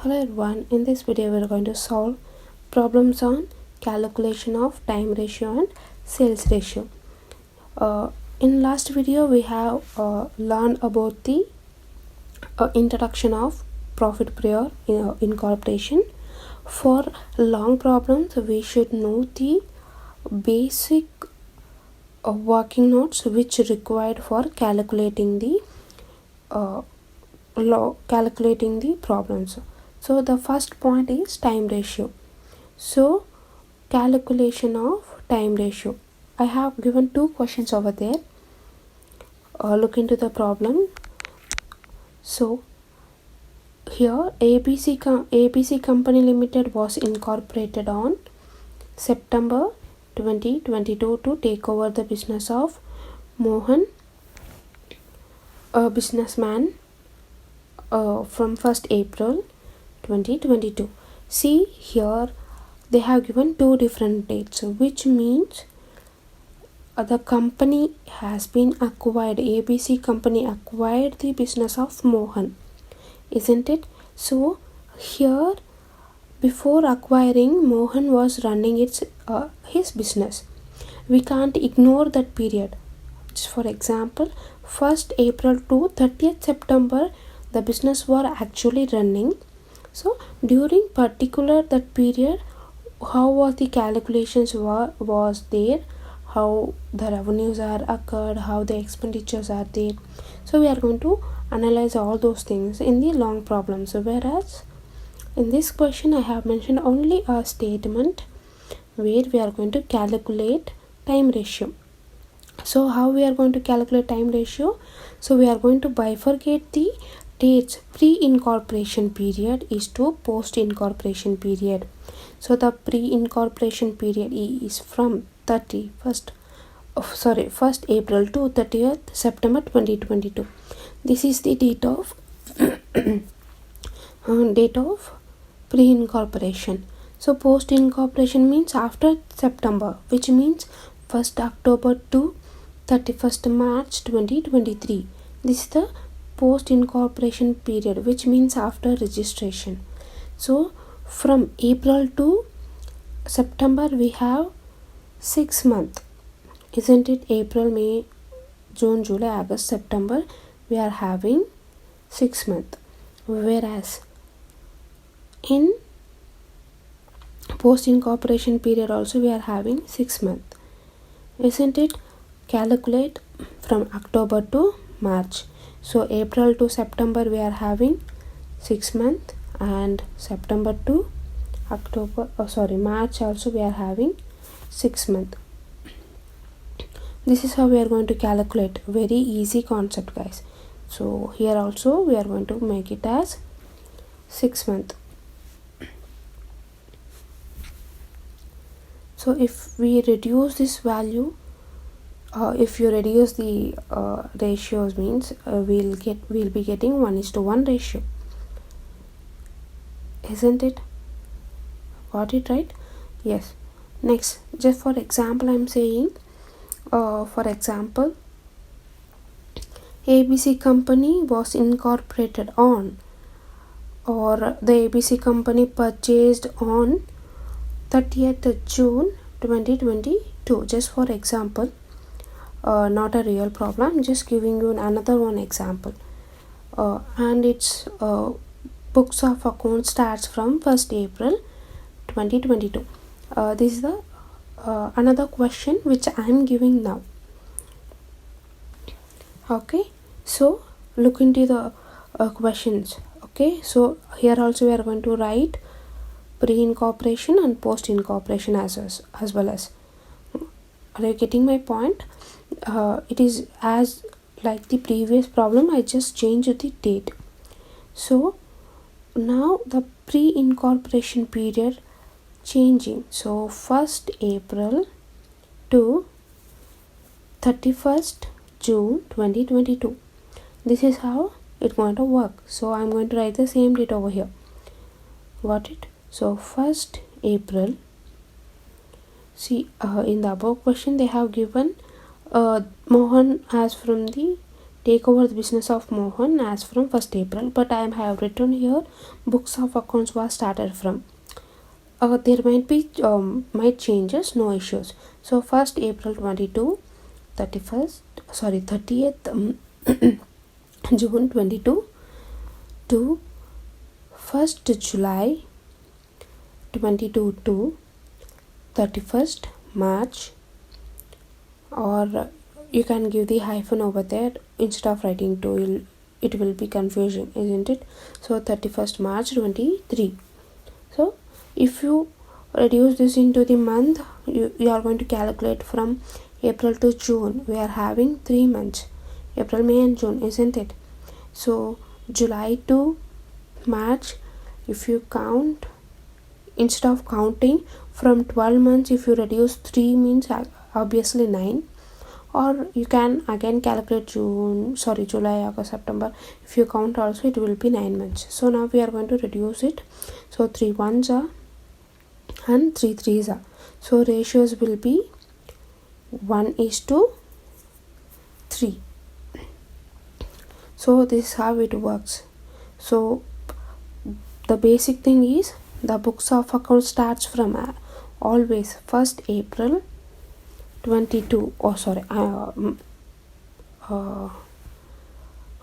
Hello everyone, in this video we are going to solve problems on calculation of time ratio and sales ratio. In last video we have learned about the introduction of profit prior incorporation. For long problems we should know the basic working notes which required for calculating the problems. So the first point is time ratio. So calculation of time ratio. I have given two questions over there. Look into the problem. So here ABC Company Limited was incorporated on September 2022 to take over the business of Mohan, a businessman, from 1st April 2022. See here they have given two different dates, which means the company has been acquired. ABC company acquired the business of Mohan, isn't it? So here before acquiring, Mohan was running his business. We can't ignore that period. Just for example, 1st April to 30th September the business was actually running. So during particular that period, how was the calculations was there, how the revenues are occurred, how the expenditures are there. So we are going to analyze all those things in the long problems. Whereas in this question I have mentioned only a statement where we are going to calculate time ratio. So how we are going to calculate time ratio? So we are going to bifurcate the dates. Pre-incorporation period is to post-incorporation period. So the pre-incorporation period is from 1st April to 30th September 2022. This is the date of pre-incorporation. So post-incorporation means after September, which means 1st October to 31st March 2023. This is the post-incorporation period, which means after registration. So from April to September we have 6 months, isn't it? April, May, June, July, August, September, we are having 6 months. Whereas in post-incorporation period also we are having 6 months, isn't it? Calculate from October to March. So April to September we are having 6 months, and September to March also we are having 6 months. This is how we are going to calculate. Very easy concept, guys. So here also we are going to make it as 6 months. So if we reduce this value, if you reduce the ratios, means we'll be getting 1:1 ratio, isn't it? Got it right? Yes. Next, just for example I'm saying, for example, ABC company was incorporated on, or the ABC company purchased on 30th June 2022. Just for example, not a real problem, I'm just giving you another one example. And its books of account starts from 1st April 2022. This is the another question which I am giving now. Okay, so look into the questions. Okay, so here also we are going to write pre-incorporation and post-incorporation as well as. Are you getting my point? It is as like the previous problem, I just changed the date. So now the pre-incorporation period changing. So 1st April to 31st June 2022. This is how it's going to work. So I'm going to write the same date over here. Got it? So 1st April. See, in the above question they have given Mohan as from the take over the business of Mohan as from 1st April, but I have written here books of accounts was started from. There might be might changes, no issues. So 1st April 22, 30th June 22 to 1st July 22 to 31st March, or you can give the hyphen over there instead of writing 2. It will be confusing, isn't it? So 31st March 23. So if you reduce this into the month, you are going to calculate from April to June. We are having 3 months, April, May and June, isn't it? So July to March, if you count, instead of counting from 12 months, if you reduce 3 means obviously 9, or you can again calculate July, August, September. If you count also, it will be 9 months. So now we are going to reduce it. So 3 ones are and 3 threes are. So ratios will be 1:3. So this is how it works. So the basic thing is the books of accounts starts from always 1st April 22.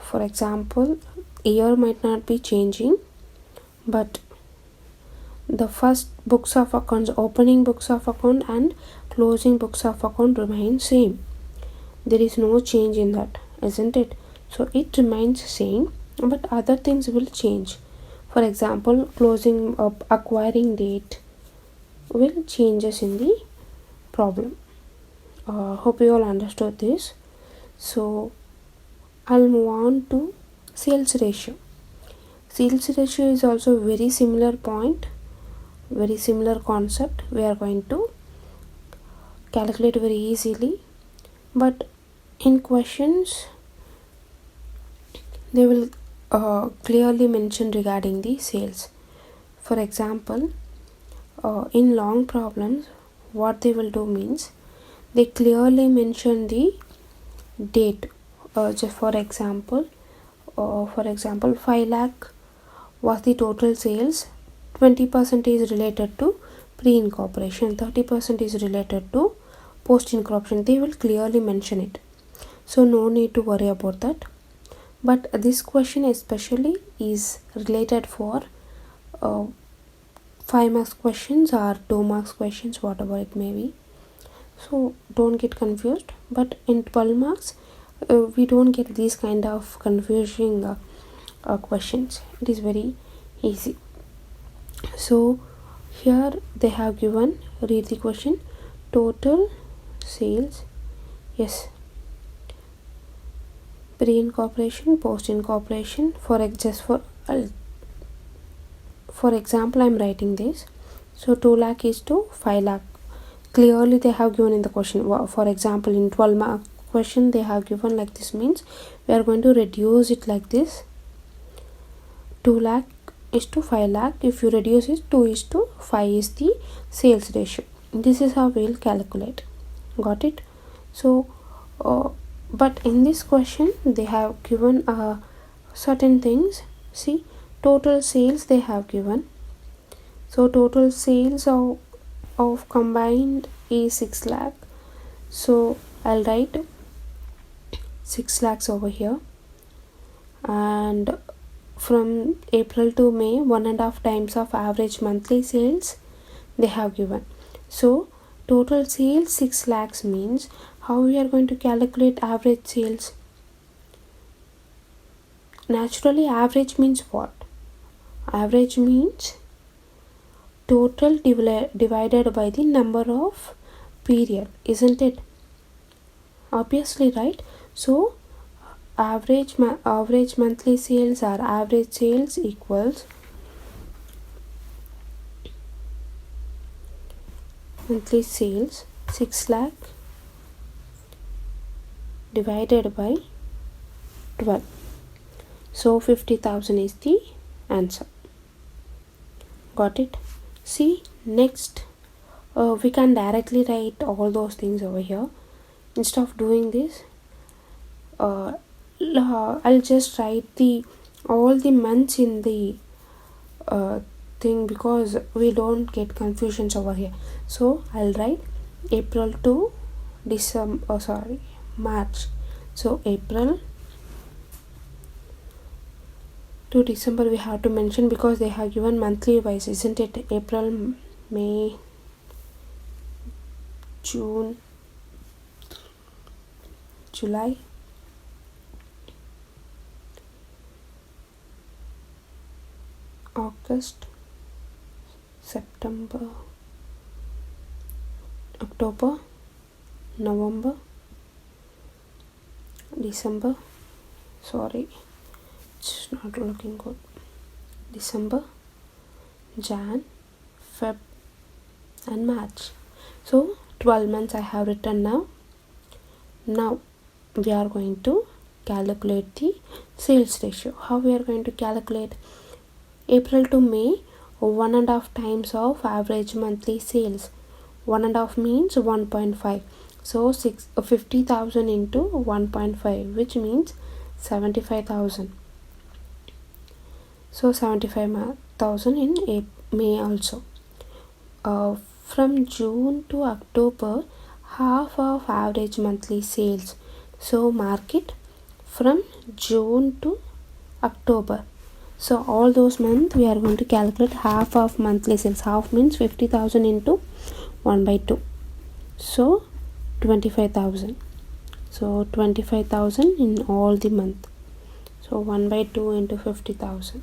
For example, year might not be changing, but the first books of accounts, opening books of account and closing books of account remain same. There is no change in that, isn't it? So it remains same, but other things will change. For example, closing up acquiring date will changes in the problem. Hope you all understood this. So I'll move on to sales ratio. Sales ratio is also very similar point, very similar concept. We are going to calculate very easily, but in questions they will clearly mention regarding the sales. For example, in long problems, what they will do means they clearly mention the date. Just for example, 5 lakh was the total sales. 20% is related to pre-incorporation, 30% is related to post-incorporation. They will clearly mention it, so no need to worry about that. But this question especially is related for 5 marks questions or 2 marks questions, whatever it may be. So don't get confused. But in 12 marks, we don't get these kind of confusing questions. It is very easy. So here they have given, read the question, total sales, yes, pre-incorporation, post-incorporation. For example, I am writing this. So 2 lakh is to 5 lakh. Clearly they have given in the question. For example, in 12 mark question they have given like this, means we are going to reduce it like this. 2 lakh is to 5 lakh. If you reduce it, 2 is to 5 is the sales ratio. This is how we will calculate. Got it? So but in this question they have given certain things. See, total sales they have given. So total sales of combined is 6 lakh. So I'll write 6 lakhs over here, and from April to May, 1.5 times of average monthly sales they have given. So total sales 6 lakhs means how we are going to calculate average sales? Naturally, average means what? Average means total divided by the number of period, isn't it? Obviously, right? So average monthly sales or average sales equals monthly sales 6 lakh divided by 12. So 50,000 is the answer. Got it? See, next we can directly write all those things over here. Instead of doing this, I'll just write the all the months in the thing because we don't get confusions over here. So I'll write April to December, March. So April to December we have to mention because they have given monthly wise, isn't it? April, May, June, July, August, September, October, November, December, it's not looking good. December, Jan, Feb and March. So 12 months I have written now. Now we are going to calculate the sales ratio. How we are going to calculate? April to May, 1.5 times of average monthly sales. 1.5 means 1.5. So 50,000 into 1.5, which means 75,000. So 75,000 in May also. From June to October, half of average monthly sales. So mark it from June to October. So all those months we are going to calculate half of monthly sales. Half means 50,000 into 1 by 2. So 25,000. So 25,000 in all the month. So 1 by 2 into 50,000.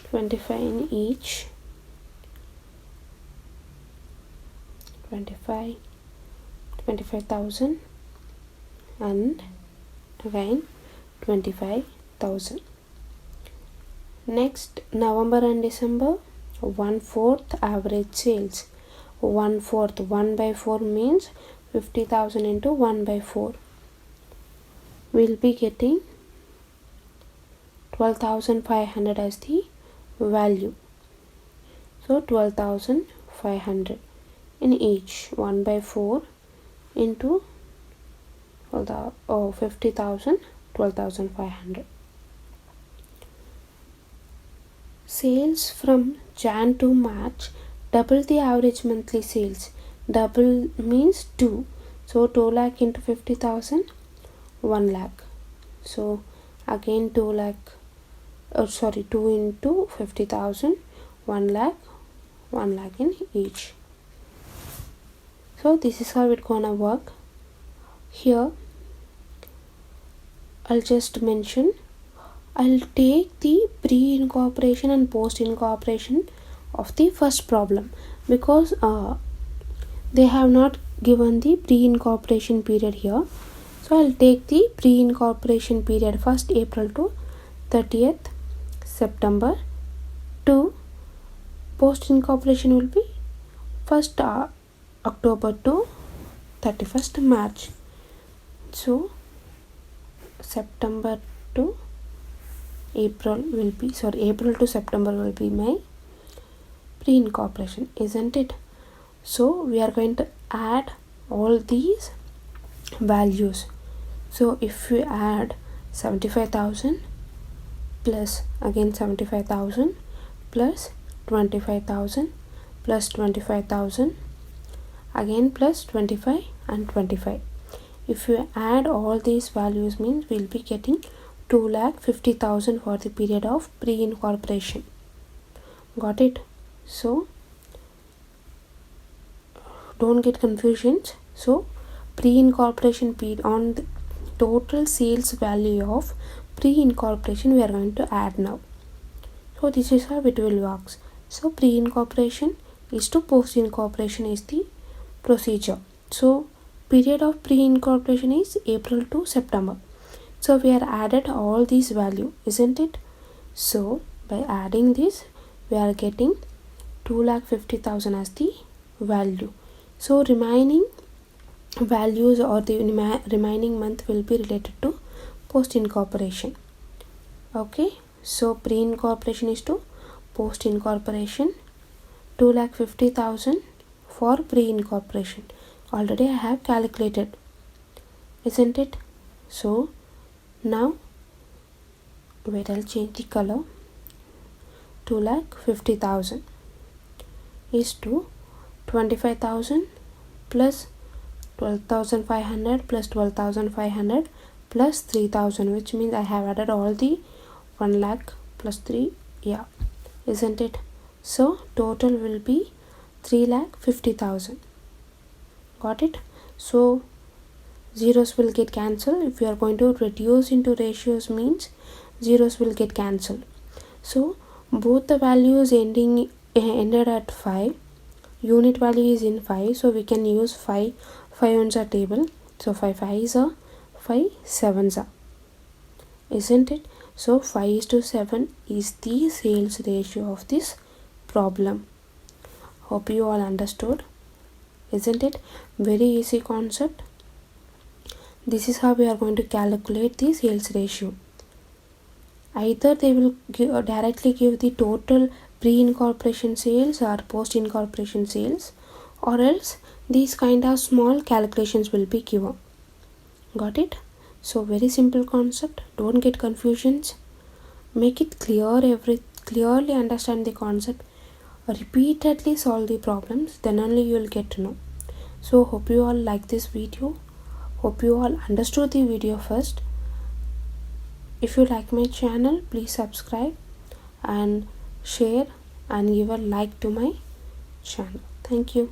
25 in each. 25,000 and again 25,000. Next, November and December, 1/4 average sales. 1/4, 1 by 4 means 50,000 into 1 by 4. We'll be getting 12,500 as the value. So 12,500 in each. 1 by 4 into 50,000, 12,500. Sales from Jan to March, double the average monthly sales. Double means 2. So 2 lakh into 50,000, 1 lakh. So again 2 lakh. 2 into 50,000, 1 lakh, 1 lakh in each. So this is how it's gonna work. Here I'll just mention, I'll take the pre-incorporation and post-incorporation of the first problem because they have not given the pre-incorporation period here. So I'll take the pre-incorporation period first, April to 30th September, to post-incorporation will be 1st October to 31st March. So September to April to September will be my pre-incorporation, isn't it? So we are going to add all these values. So if we add 75,000 plus again 75,000 plus 25,000 plus 25,000 again plus 25 and 25. If you add all these values means we'll be getting 2,50,000 for the period of pre-incorporation. Got it? So don't get confusions. So pre-incorporation period on the total sales value of pre-incorporation we are going to add now. So this is how it will work. So pre-incorporation is to post-incorporation is the procedure. So period of pre-incorporation is April to September. So we are added all these value, isn't it? So by adding this we are getting 2,50,000 as the value. So remaining values or the remaining month will be related to post-incorporation. Okay, so pre-incorporation is to post-incorporation. 2,50,000 for pre-incorporation. already I have calculated, isn't it? So now wait, I'll change the color. 2,50,000 is to 25,000 plus 12,500 plus 12,500 plus 3,000, which means I have added all the 1 lakh plus 3, yeah, isn't it? So total will be 3,50,000. Got it? So zeros will get cancelled. If you are going to reduce into ratios, means zeros will get cancelled. So both the values ended at 5. Unit value is in 5, so we can use 5 ones are table. So 5 5s are 5 7s are, isn't it? So 5:7 is the sales ratio of this problem. Hope you all understood, isn't it? Very easy concept. This is how we are going to calculate the sales ratio. Either they will directly give the total pre-incorporation sales or post-incorporation sales, or else these kind of small calculations will be given. Got it? So very simple concept. Don't get confusions. Make it clearly understand the concept. Repeatedly solve the problems. Then only you will get to know. So hope you all like this video. Hope you all understood the video first. If you like my channel, please subscribe and share and give a like to my channel. Thank you.